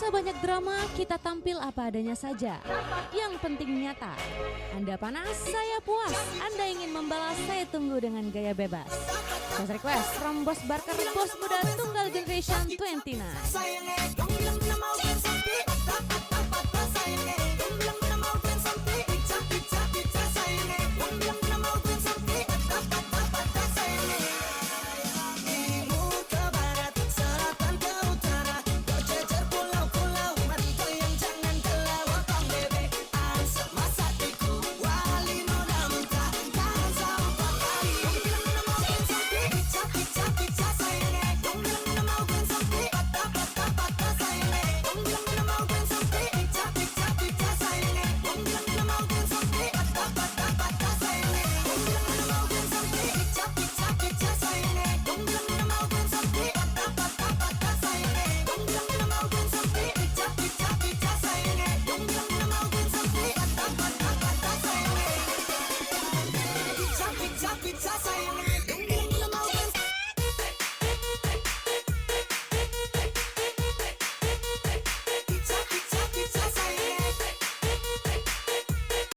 sebanyak drama, kita tampil apa adanya saja. Yang penting nyata. Anda panas, saya puas. Anda ingin membalas, saya tunggu dengan gaya bebas. Request from Bos Barker, bos muda tunggal generation 29. Pizza sayang